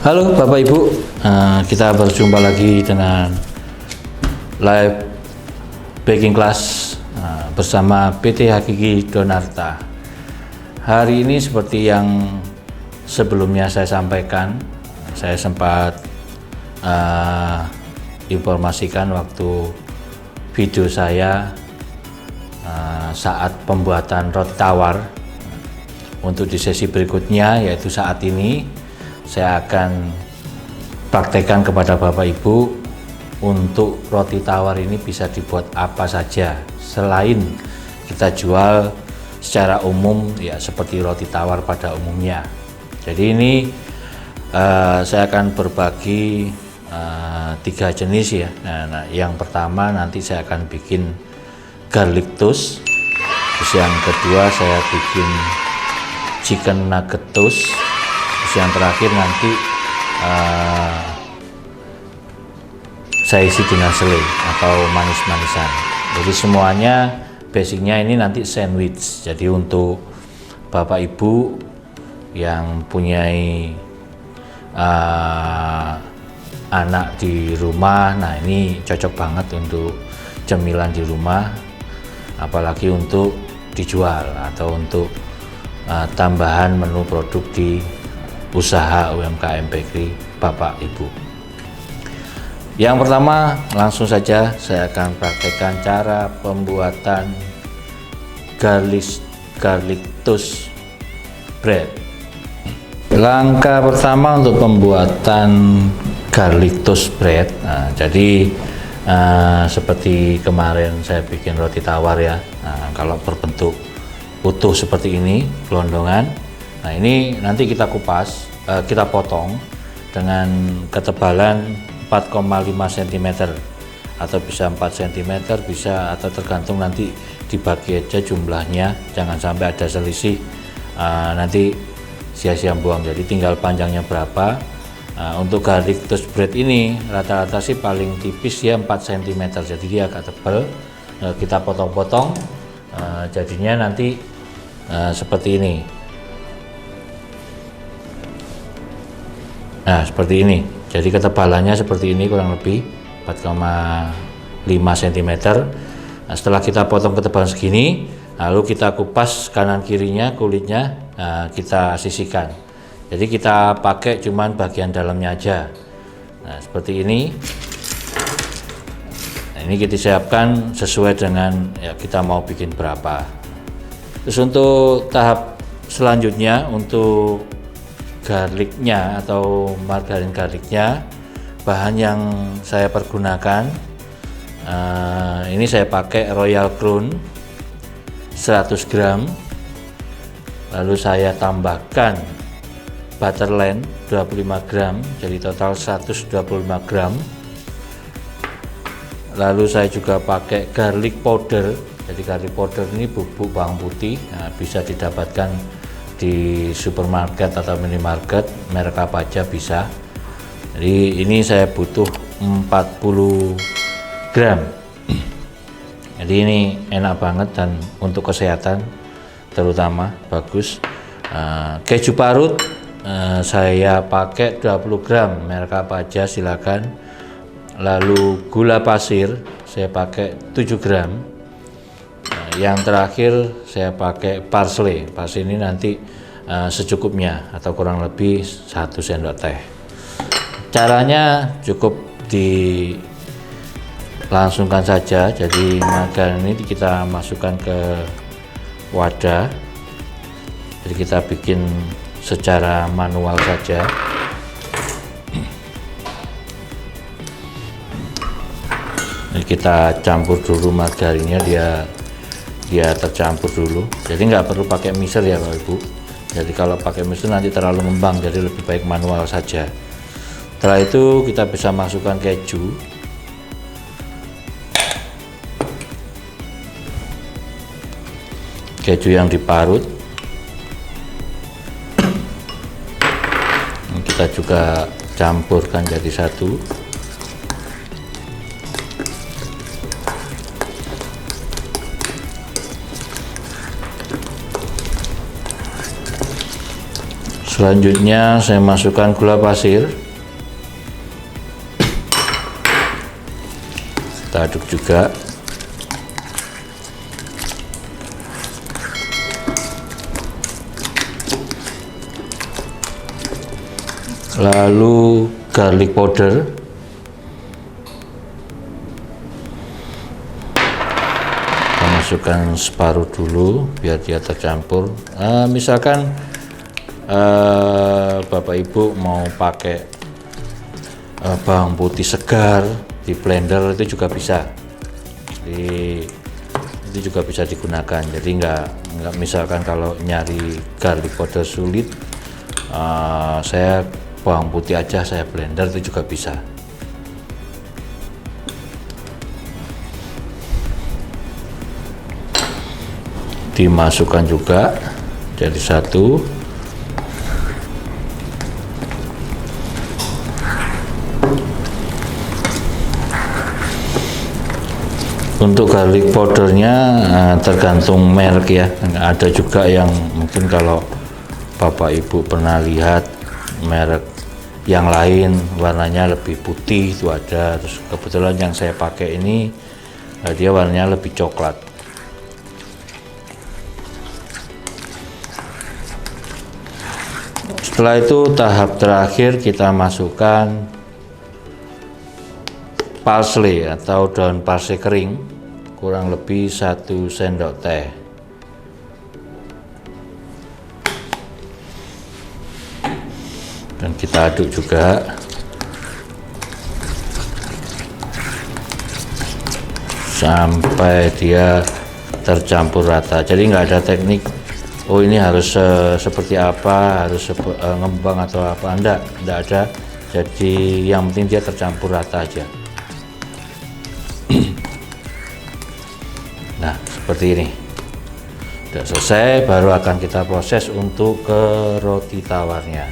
Halo Bapak Ibu, kita berjumpa lagi dengan live baking class bersama PT Hakiki Donarta. Hari ini seperti yang sebelumnya saya sampaikan, saya sempat informasikan waktu video saya saat pembuatan roti tawar. Untuk di sesi berikutnya, yaitu saat ini saya akan praktekkan kepada Bapak Ibu untuk roti tawar ini bisa dibuat apa saja selain kita jual secara umum ya seperti roti tawar pada umumnya. Jadi ini saya akan berbagi 3 jenis ya. Nah, yang pertama nanti saya akan bikin garlic toast. Terus yang kedua saya bikin chicken nugget toast. Yang terakhir nanti saya isi dengan selai atau manis-manisan. Jadi semuanya basicnya ini nanti sandwich. Jadi untuk Bapak Ibu yang punya anak di rumah, nah ini cocok banget untuk cemilan di rumah, apalagi untuk dijual atau untuk tambahan menu produk di usaha UMKM bakery Bapak Ibu. Yang pertama, langsung saja saya akan praktekkan cara pembuatan garlic toast bread. Langkah pertama untuk pembuatan garlic toast bread. Nah, jadi seperti kemarin saya bikin roti tawar ya. Nah, kalau berbentuk utuh seperti ini, gelondongan. Nah, ini nanti kita kupas, kita potong dengan ketebalan 4,5 cm atau bisa 4 cm bisa, atau tergantung nanti dibagi aja jumlahnya, jangan sampai ada selisih nanti sia-sia buang. Jadi tinggal panjangnya berapa. Untuk garlic toast bread ini rata-rata sih paling tipis ya 4 cm, jadi dia agak tebal. Kita potong-potong, jadinya nanti seperti ini. Nah, seperti ini. Jadi ketebalannya seperti ini, kurang lebih 4,5 cm. Nah, setelah kita potong ketebalan segini, lalu kita kupas kanan kirinya, kulitnya kita sisihkan. Jadi kita pakai cuman bagian dalamnya aja. Nah, seperti ini. Nah, ini kita siapkan sesuai dengan ya kita mau bikin berapa. Terus untuk tahap selanjutnya, untuk garlicnya atau margarin garlicnya, bahan yang saya pergunakan ini saya pakai Royal Crown 100 gram, lalu saya tambahkan Butterland 25 gram, jadi total 125 gram. Lalu saya juga pakai garlic powder. Jadi garlic powder ini bubuk bawang putih, bisa didapatkan di supermarket atau minimarket, merek apa aja bisa. Jadi ini saya butuh 40 gram. Jadi ini enak banget dan untuk kesehatan terutama bagus. Keju parut saya pakai 20 gram, merek apa aja silakan. Lalu gula pasir saya pakai 7 gram. Yang terakhir saya pakai parsley. Parsley ini nanti secukupnya atau kurang lebih 1 sendok teh. Caranya cukup dilangsungkan saja. Jadi margarin ini kita masukkan ke wadah. Jadi kita bikin secara manual saja. Jadi kita campur dulu margarinnya, dia tercampur dulu. Jadi nggak perlu pakai mixer ya Bapak Ibu. Jadi kalau pakai mixer nanti terlalu ngembang, jadi lebih baik manual saja. Setelah itu kita bisa masukkan keju. Keju yang diparut. Kita juga campurkan jadi satu. Selanjutnya saya masukkan gula pasir. Kita aduk juga. Lalu garlic powder. Kita masukkan separuh dulu biar dia tercampur. Misalkan Bapak Ibu mau pakai bawang putih segar di blender itu juga bisa. Jadi itu juga bisa digunakan. Jadi nggak misalkan kalau nyari garlic powder sulit, saya bawang putih aja saya blender itu juga bisa. Dimasukkan juga jadi satu. Untuk garlic powdernya tergantung merek ya. Ada juga yang mungkin kalau Bapak Ibu pernah lihat merek yang lain warnanya lebih putih itu ada. Terus kebetulan yang saya pakai ini dia warnanya lebih coklat. Setelah itu tahap terakhir kita masukkan parsley atau daun parsley kering kurang lebih 1 sendok teh. Dan kita aduk juga sampai dia tercampur rata. Jadi nggak ada teknik, oh ini harus seperti apa, harus ngembang atau apa, enggak ada. Jadi yang penting dia tercampur rata aja. Nah, seperti ini. Sudah selesai, baru akan kita proses untuk ke roti tawarnya.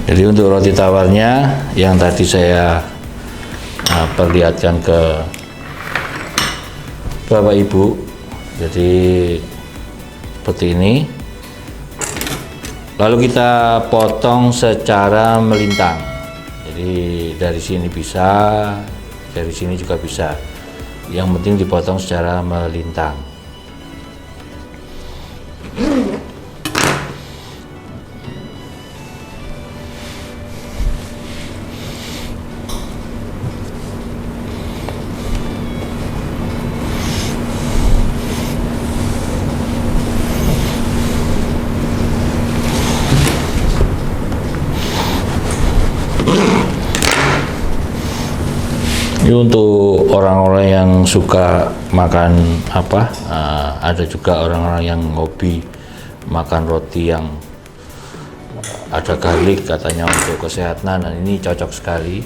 Jadi untuk roti tawarnya yang tadi saya perlihatkan ke Bapak Ibu, jadi seperti ini. Lalu kita potong secara melintang. Jadi dari sini bisa, dari sini juga bisa. Yang penting dipotong secara melintang. Ini untuk orang-orang yang suka makan ada juga orang-orang yang hobi makan roti yang ada garlic katanya untuk kesehatan. Nah, ini cocok sekali.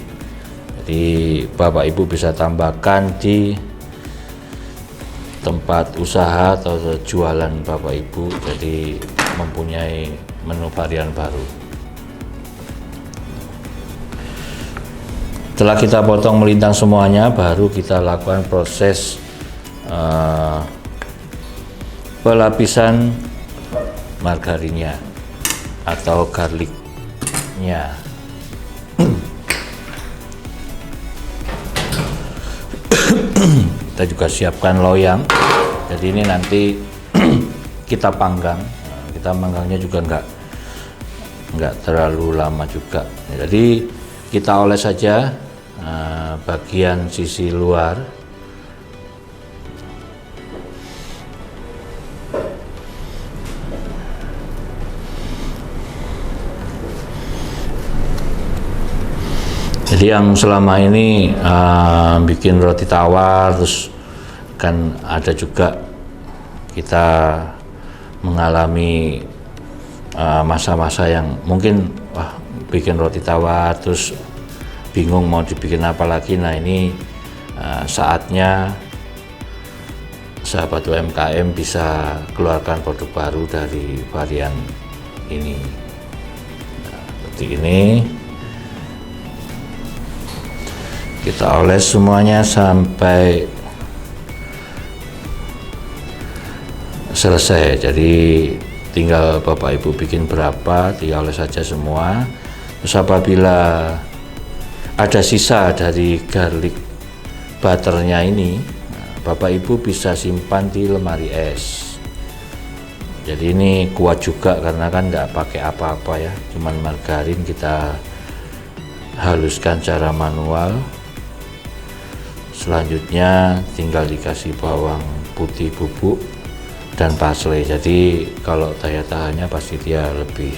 Jadi Bapak Ibu bisa tambahkan di tempat usaha atau jualan Bapak Ibu, jadi mempunyai menu varian baru. Setelah kita potong melintang semuanya, baru kita lakukan proses pelapisan margarinnya atau garlicnya. Kita juga siapkan loyang. Jadi ini nanti kita panggang. Kita manggangnya juga nggak terlalu lama juga. Jadi kita oles saja bagian sisi luar. Jadi yang selama ini bikin roti tawar, terus kan ada juga kita mengalami masa-masa yang mungkin bikin roti tawar terus bingung mau dibikin apa lagi. Nah, ini saatnya sahabat UMKM bisa keluarkan produk baru dari varian ini. seperti ini. Kita oles semuanya sampai selesai. Jadi tinggal Bapak Ibu bikin berapa, tinggal oles saja semua. Terus apabila ada sisa dari garlic butternya ini, Bapak Ibu bisa simpan di lemari es. Jadi ini kuat juga karena kan nggak pakai apa-apa ya, cuman margarin kita haluskan secara manual. Selanjutnya tinggal dikasih bawang putih bubuk dan parsley. Jadi kalau daya tahannya pasti dia lebih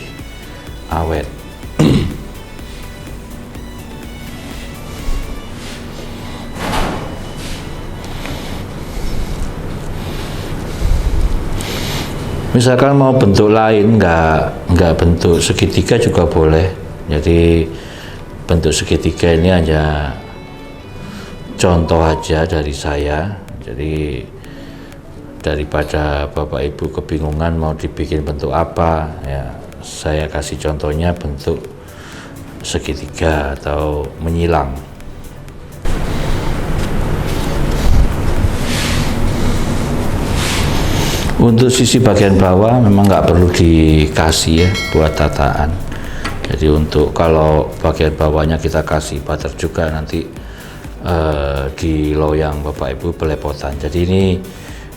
awet. Misalkan mau bentuk lain, nggak bentuk segitiga juga boleh. Jadi bentuk segitiga ini hanya contoh aja dari saya. Jadi daripada Bapak Ibu kebingungan mau dibikin bentuk apa, ya saya kasih contohnya bentuk segitiga atau menyilang. Untuk sisi bagian bawah memang nggak perlu dikasih ya buat tataan. Jadi untuk kalau bagian bawahnya kita kasih butter juga, nanti di loyang Bapak Ibu belepotan. Jadi ini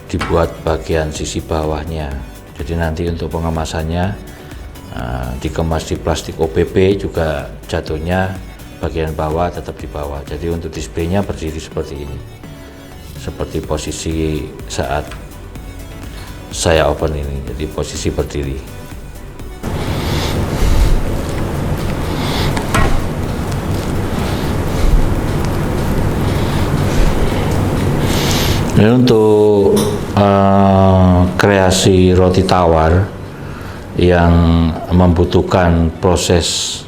dibuat bagian sisi bawahnya. Jadi nanti untuk pengemasannya dikemas di plastik OPP juga, jatuhnya bagian bawah tetap di bawah. Jadi untuk displaynya berdiri seperti ini, seperti posisi saat saya open ini. Jadi posisi berdiri. Dan untuk kreasi roti tawar yang membutuhkan proses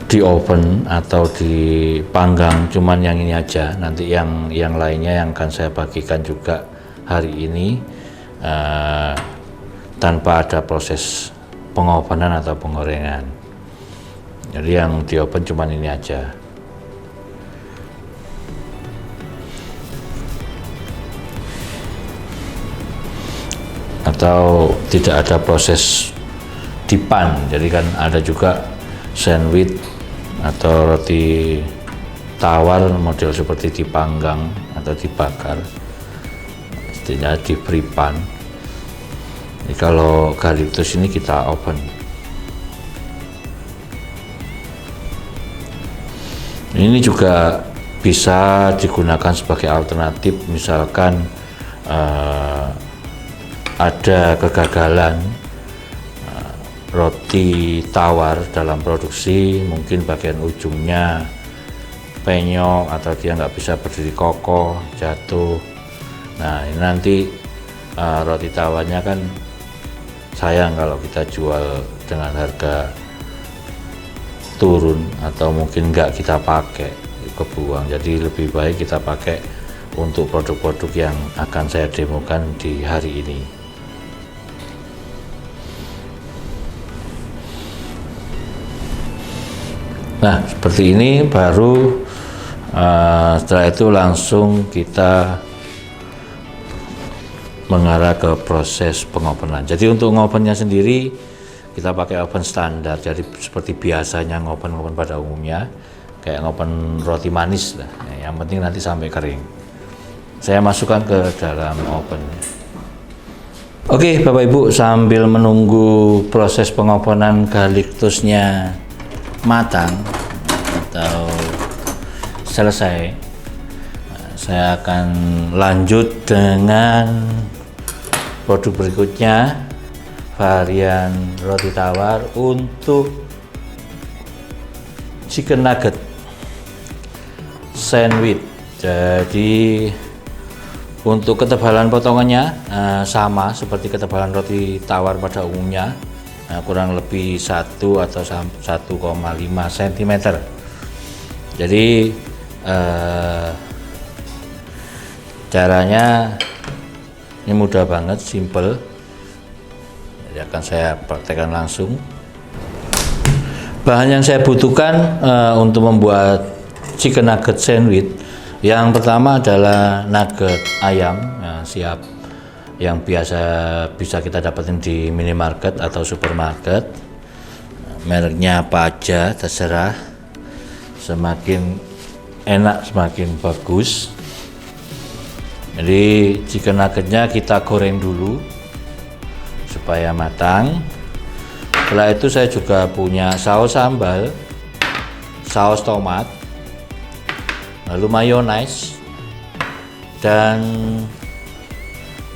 di oven atau dipanggang, cuman yang ini aja. Nanti yang lainnya yang akan saya bagikan juga hari ini tanpa ada proses pengovenan atau penggorengan. Jadi yang di oven cuman ini aja. Atau tidak ada proses dipan. Jadi kan ada juga sandwich atau roti tawar model seperti dipanggang atau dibakar, istilahnya di pre-pan. Jadi kalau garlic ini kita oven. Ini juga bisa digunakan sebagai alternatif, misalkan ada kegagalan roti tawar dalam produksi, mungkin bagian ujungnya penyok atau dia nggak bisa berdiri kokoh, jatuh. Nah ini nanti roti tawarnya kan sayang kalau kita jual dengan harga turun atau mungkin nggak kita pakai, kebuang. Jadi lebih baik kita pakai untuk produk-produk yang akan saya demokan di hari ini. Nah seperti ini baru setelah itu langsung kita mengarah ke proses pengovenan. Jadi untuk ngovennya sendiri kita pakai oven standar, jadi seperti biasanya ngoven pada umumnya, kayak ngoven roti manis lah. Yang penting nanti sampai kering. Saya masukkan ke dalam oven. Oke Bapak Ibu, sambil menunggu proses pengovenan garlic toastnya matang atau selesai, saya akan lanjut dengan produk berikutnya, varian roti tawar untuk chicken nugget sandwich. Jadi untuk ketebalan potongannya sama seperti ketebalan roti tawar pada umumnya, kurang lebih 1 atau 1,5 cm. Jadi caranya ini mudah banget, simple. Jadi akan saya praktekkan langsung. Bahan yang saya butuhkan untuk membuat chicken nugget sandwich, yang pertama adalah nugget ayam siap, yang biasa bisa kita dapetin di minimarket atau supermarket. Mereknya apa aja terserah, semakin enak semakin bagus. Jadi chicken nuggetnya kita goreng dulu supaya matang. Setelah itu saya juga punya saus sambal, saus tomat, lalu mayones, dan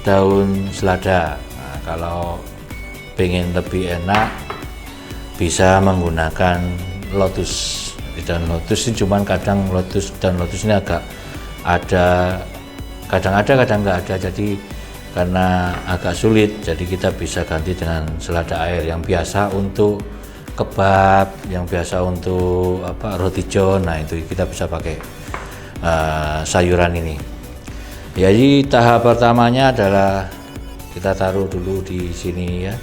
daun selada. Nah, kalau pengen lebih enak bisa menggunakan lotus. Dan lotus ini cuman kadang lotus ini agak ada, kadang ada kadang nggak ada, jadi karena agak sulit, jadi kita bisa ganti dengan selada air yang biasa untuk kebab, yang biasa untuk roti john. Nah itu kita bisa pakai sayuran ini. Jadi tahap pertamanya adalah kita taruh dulu di sini ya,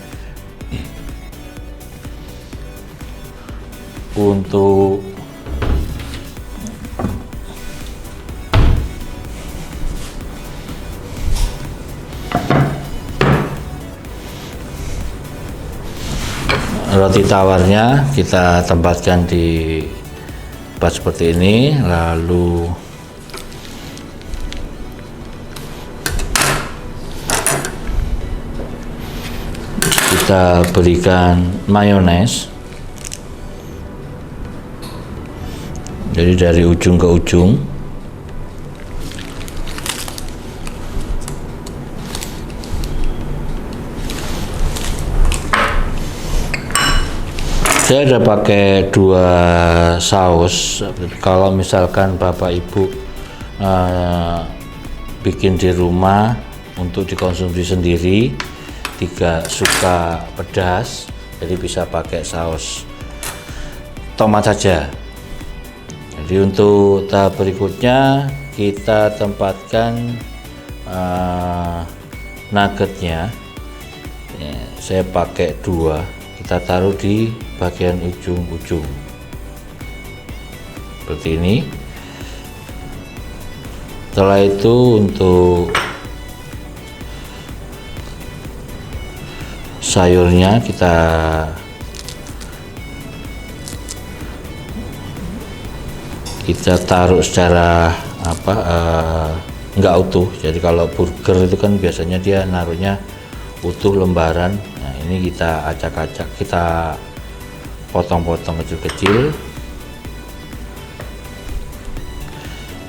untuk roti tawarnya kita tempatkan di tempat seperti ini, lalu kita berikan mayones, jadi dari ujung ke ujung. Saya ada pakai 2 saus. Kalau misalkan Bapak Ibu bikin di rumah untuk dikonsumsi sendiri, tidak suka pedas, jadi bisa pakai saus tomat saja. Jadi untuk tahap berikutnya kita tempatkan nuggetnya. Ya, saya pakai 2. Kita taruh di bagian ujung-ujung seperti ini. Setelah itu untuk sayurnya kita taruh secara nggak utuh. Jadi kalau burger itu kan biasanya dia naruhnya utuh lembaran. Nah ini kita acak-acak, kita potong-potong kecil-kecil.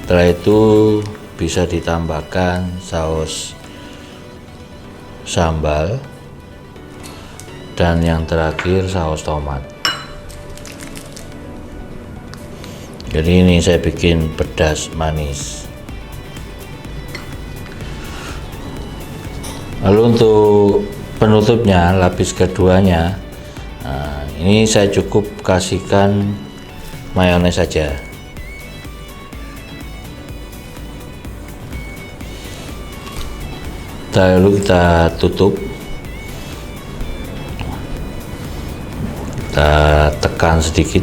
Setelah itu bisa ditambahkan saus sambal, dan yang terakhir saus tomat. Jadi ini saya bikin pedas manis. Lalu untuk penutupnya, lapis keduanya, nah, ini saya cukup kasihkan mayones saja. Lalu kita tutup, kita tekan sedikit.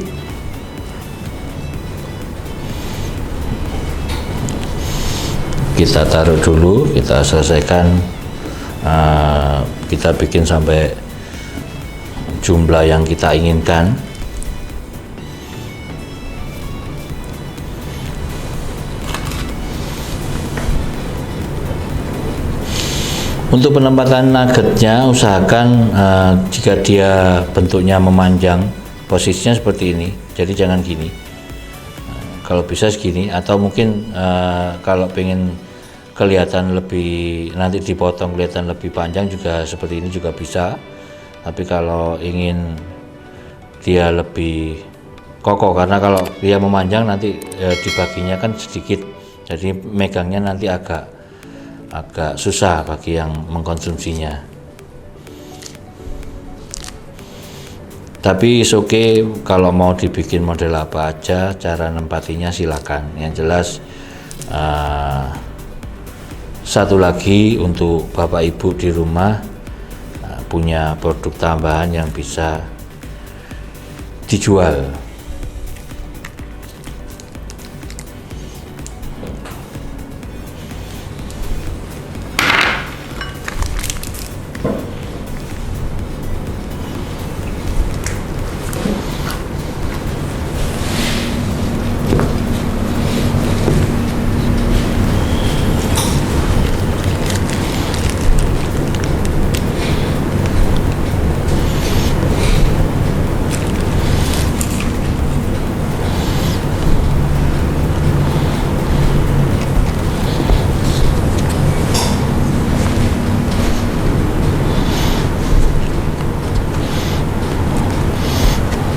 Kita taruh dulu, kita selesaikan. Kita bikin sampai jumlah yang kita inginkan. Untuk penempatan nuggetnya, usahakan jika dia bentuknya memanjang, posisinya seperti ini, jadi jangan gini. Kalau bisa segini, atau mungkin kalau pengen kelihatan lebih, nanti dipotong kelihatan lebih panjang juga seperti ini juga bisa. Tapi kalau ingin dia lebih kokoh, karena kalau dia memanjang nanti dibaginya kan sedikit, jadi megangnya nanti agak susah bagi yang mengkonsumsinya. Tapi is okay, kalau mau dibikin model apa aja, cara nempatinya silakan. Yang jelas satu lagi untuk Bapak Ibu di rumah punya produk tambahan yang bisa dijual.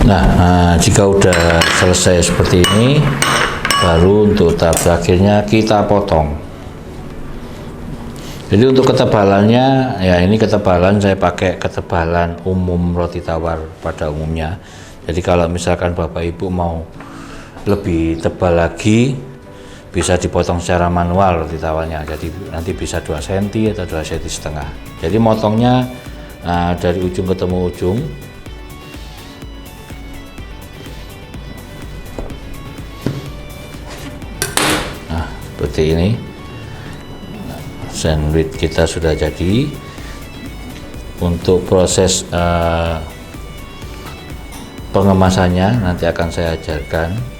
Nah, jika udah selesai seperti ini, baru untuk tahap terakhirnya kita potong. Jadi untuk ketebalannya, ya ini ketebalan saya pakai ketebalan umum roti tawar pada umumnya. Jadi kalau misalkan Bapak Ibu mau lebih tebal lagi, bisa dipotong secara manual roti tawarnya. Jadi nanti bisa 2 cm atau 2,5 cm. Jadi motongnya dari ujung ketemu ujung. Seperti ini, sandwich kita sudah jadi. Untuk proses pengemasannya nanti akan saya ajarkan.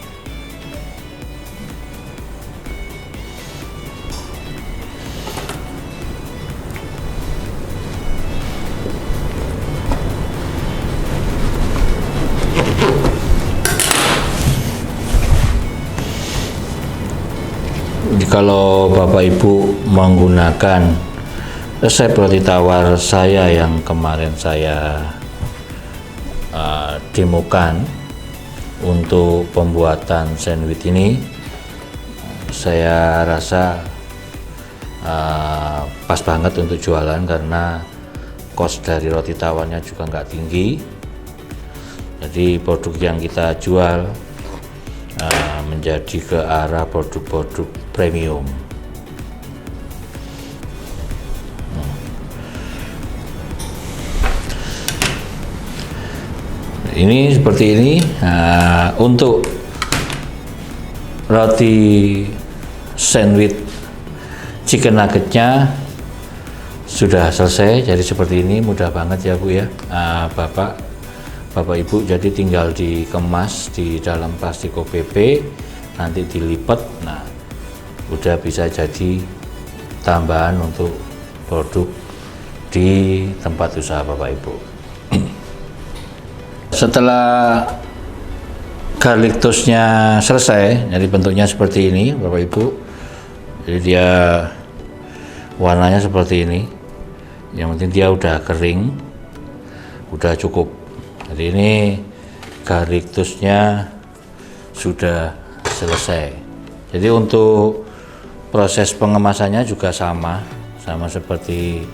Kalau Bapak Ibu menggunakan resep roti tawar saya yang kemarin saya demokan untuk pembuatan sandwich ini, saya rasa pas banget untuk jualan karena cost dari roti tawarnya juga nggak tinggi. Jadi produk yang kita jual menjadi ke arah produk-produk premium. Ini seperti ini. Untuk roti sandwich chicken nuggetnya sudah selesai, jadi seperti ini, mudah banget ya Bu ya, Bapak Ibu. Jadi tinggal dikemas di dalam plastik OPP, nanti dilipat. Nah, udah bisa jadi tambahan untuk produk di tempat usaha Bapak Ibu. Setelah garlic toastnya selesai, jadi bentuknya seperti ini Bapak Ibu. Jadi dia warnanya seperti ini. Yang penting dia udah kering, udah cukup. Jadi ini garlic toastnya sudah selesai. Jadi untuk proses pengemasannya juga sama seperti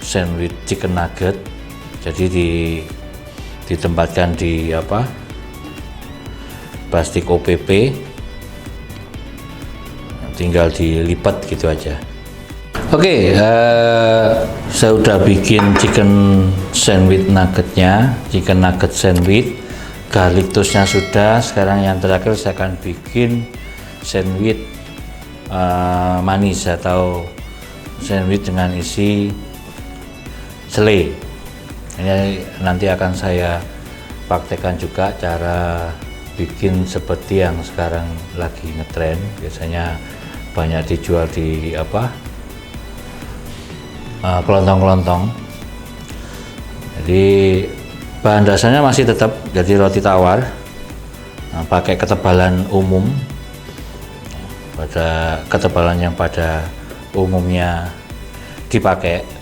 sandwich chicken nugget. Jadi ditempatkan di plastik OPP, tinggal dilipat gitu aja. Oke, saya udah bikin chicken sandwich nuggetnya, chicken nugget sandwich, garlic toastnya sudah. Sekarang yang terakhir saya akan bikin sandwich manis atau sandwich dengan isi selai. Ini nanti akan saya praktekkan juga cara bikin seperti yang sekarang lagi ngetren. Biasanya banyak dijual di kelontong-kelontong. Jadi bahan dasarnya masih tetap jadi roti tawar, pakai ketebalan umum, pada ketebalan yang pada umumnya dipakai.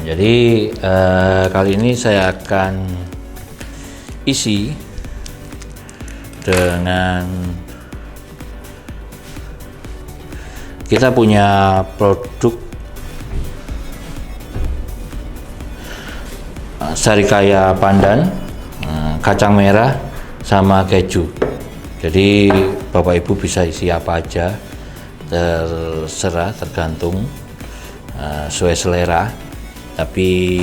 Jadi kali ini saya akan isi dengan, kita punya produk sarikaya pandan, kacang merah, sama keju. Jadi Bapak Ibu bisa isi apa aja, terserah, tergantung sesuai selera. Tapi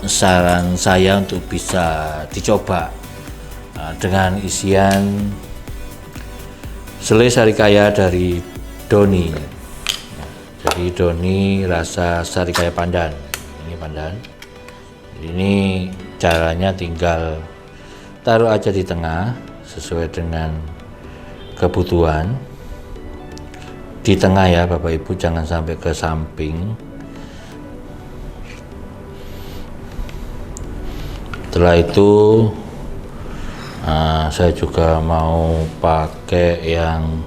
saran saya untuk bisa dicoba dengan isian selai sarikaya dari Doni. Jadi Doni rasa sarikaya pandan. Ini pandan. Ini caranya tinggal taruh aja di tengah sesuai dengan kebutuhan. Di tengah ya Bapak Ibu, jangan sampai ke samping. Setelah itu saya juga mau pakai yang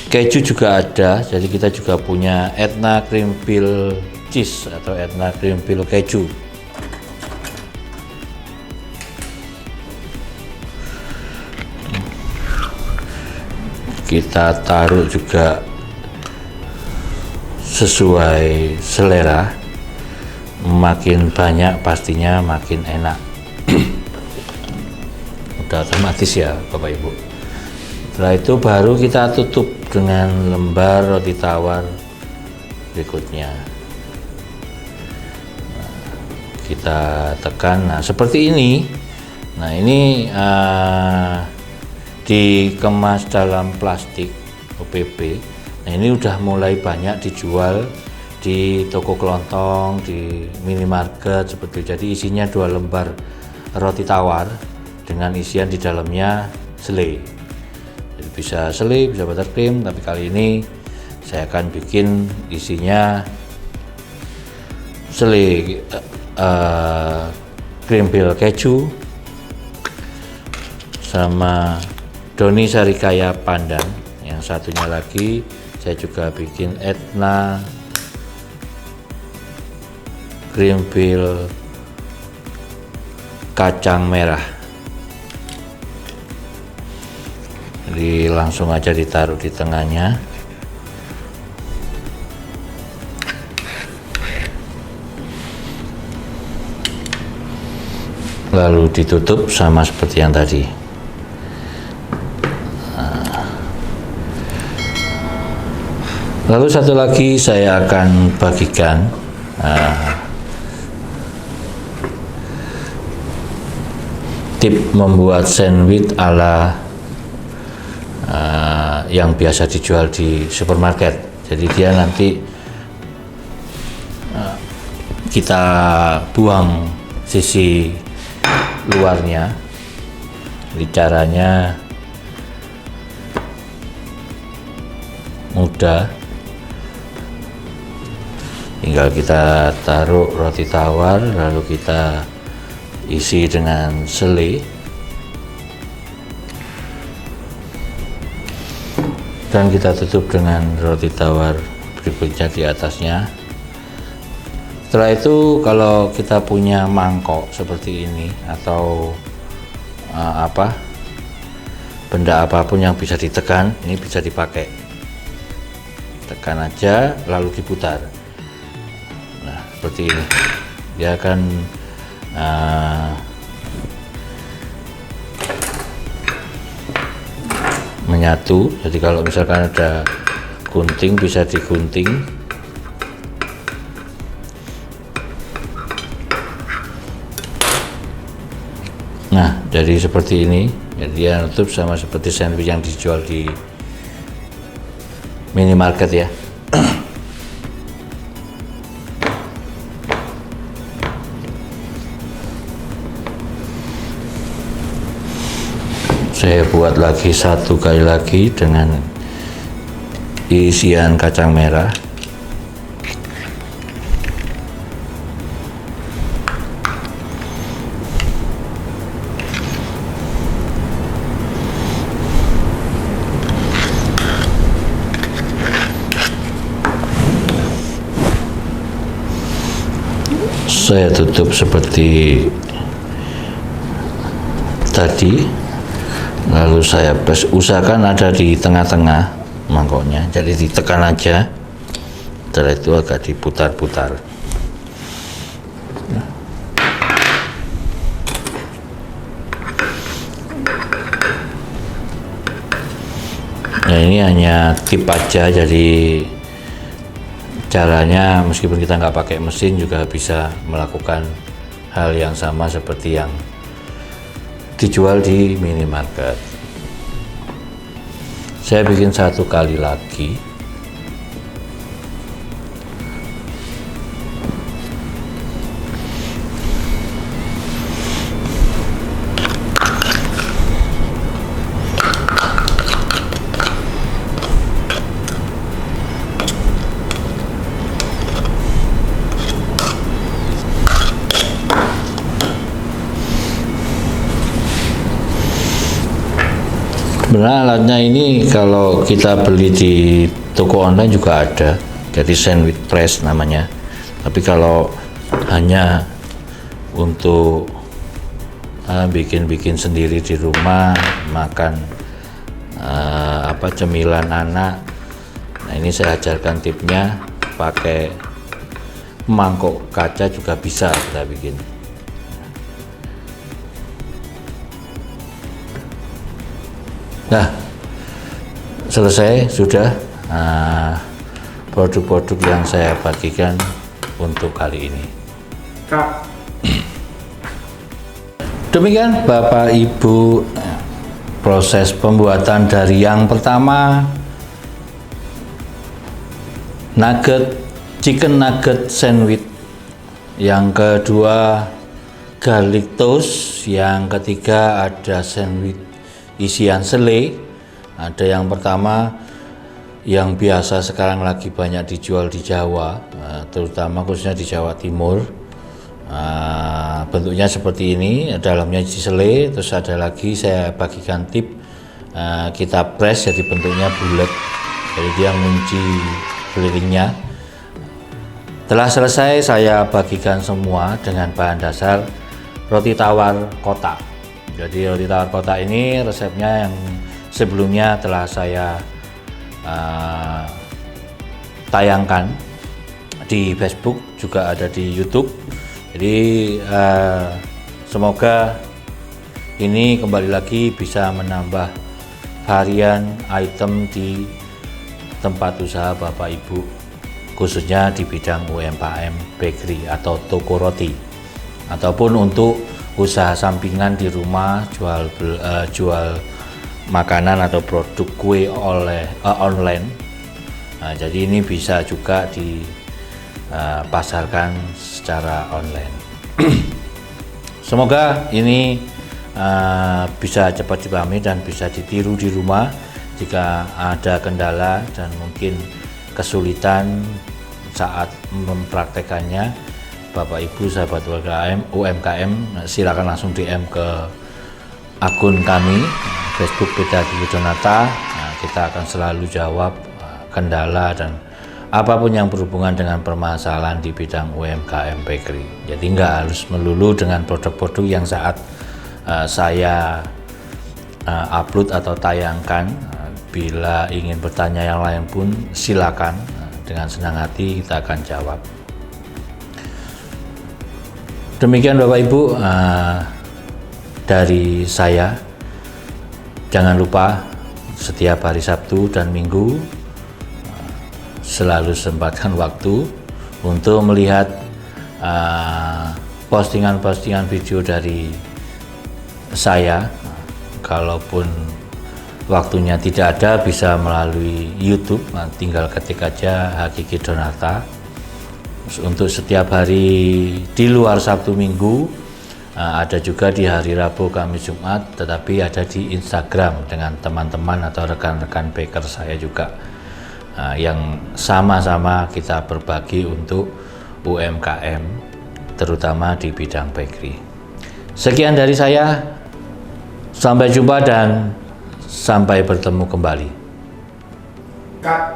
keju juga ada, jadi kita juga punya Etna Cream Fill Cheese atau Etna Cream Fill Keju. Kita taruh juga sesuai selera, makin banyak pastinya makin enak. Udah otomatis ya Bapak Ibu. Setelah itu baru kita tutup dengan lembar roti tawar berikutnya. Kita tekan, nah seperti ini. Nah ini dikemas dalam plastik OPP. Nah ini udah mulai banyak dijual di toko kelontong, di minimarket seperti itu. Jadi isinya 2 lembar roti tawar dengan isian di dalamnya selai. Jadi bisa selai, bisa buttercream, tapi kali ini saya akan bikin isinya selai cream fill keju sama Doni sarikaya pandan. Yang satunya lagi saya juga bikin Etna cream fill kacang merah. Jadi langsung aja ditaruh di tengahnya. Lalu ditutup sama seperti yang tadi. Lalu satu lagi saya akan bagikan tip membuat sandwich ala yang biasa dijual di supermarket. Jadi dia nanti kita buang sisi luarnya. Jadi caranya mudah. Tinggal kita taruh roti tawar, lalu kita isi dengan selai dan kita tutup dengan roti tawar berikutnya di atasnya. Setelah itu kalau kita punya mangkok seperti ini atau benda apapun yang bisa ditekan, ini bisa dipakai. Tekan aja lalu diputar. Nah seperti ini, dia akan menyatu. Jadi kalau misalkan ada gunting bisa digunting. Nah jadi seperti ini. Jadi dia nutup sama seperti sandwich yang dijual di minimarket ya. Saya buat lagi satu kali lagi dengan isian kacang merah. Saya tutup seperti tadi. Lalu saya usahakan ada di tengah-tengah mangkoknya, jadi ditekan aja. Setelah itu agak diputar-putar. Nah ini hanya tip aja, jadi caranya meskipun kita nggak pakai mesin juga bisa melakukan hal yang sama seperti yang dijual di minimarket. Saya bikin 1 kali lagi. Sebenarnya alatnya ini kalau kita beli di toko online juga ada, jadi sandwich press namanya. Tapi kalau hanya untuk bikin-bikin sendiri di rumah, makan cemilan anak, nah ini saya ajarkan tipnya, pakai mangkok kaca juga bisa kita bikin. Nah, selesai sudah produk-produk yang saya bagikan untuk kali ini. Kak. Demikian Bapak Ibu proses pembuatan dari yang pertama chicken nugget sandwich, yang kedua garlic toast, yang ketiga ada sandwich isian selai. Ada yang pertama yang biasa sekarang lagi banyak dijual di Jawa, terutama khususnya di Jawa Timur. Bentuknya seperti ini, dalamnya isi selai. Terus ada lagi saya bagikan tip, kita press jadi bentuknya bulat, jadi dia mengunci kelilingnya. Telah selesai, saya bagikan semua dengan bahan dasar roti tawar kotak. Jadi roti tawar kotak ini resepnya yang sebelumnya telah saya tayangkan di Facebook, juga ada di YouTube. Jadi semoga ini kembali lagi bisa menambah varian item di tempat usaha Bapak Ibu, khususnya di bidang UMKM bakery atau toko roti, ataupun untuk usaha sampingan di rumah, jual makanan atau produk kue online. Nah, jadi ini bisa juga dipasarkan secara online. Semoga ini bisa cepat dipahami dan bisa ditiru di rumah. Jika ada kendala dan mungkin kesulitan saat mempraktekannya, Bapak Ibu sahabat UMKM silakan langsung DM ke akun kami Facebook Beda Gigi Donata. Nah, kita akan selalu jawab kendala dan apapun yang berhubungan dengan permasalahan di bidang UMKM bakery. Jadi nggak harus melulu dengan produk-produk yang saat saya upload atau tayangkan. Bila ingin bertanya yang lain pun silakan, dengan senang hati kita akan jawab. Demikian Bapak Ibu dari saya. Jangan lupa setiap hari Sabtu dan Minggu selalu sempatkan waktu untuk melihat postingan-postingan video dari saya. Kalaupun waktunya tidak ada, bisa melalui YouTube, tinggal ketik aja Hakiki Donata. Untuk setiap hari di luar Sabtu Minggu, ada juga di hari Rabu, Kamis, Jumat, tetapi ada di Instagram dengan teman-teman atau rekan-rekan baker saya juga, yang sama-sama kita berbagi untuk UMKM, terutama di bidang bakery. Sekian dari saya, sampai jumpa dan sampai bertemu kembali. Kak.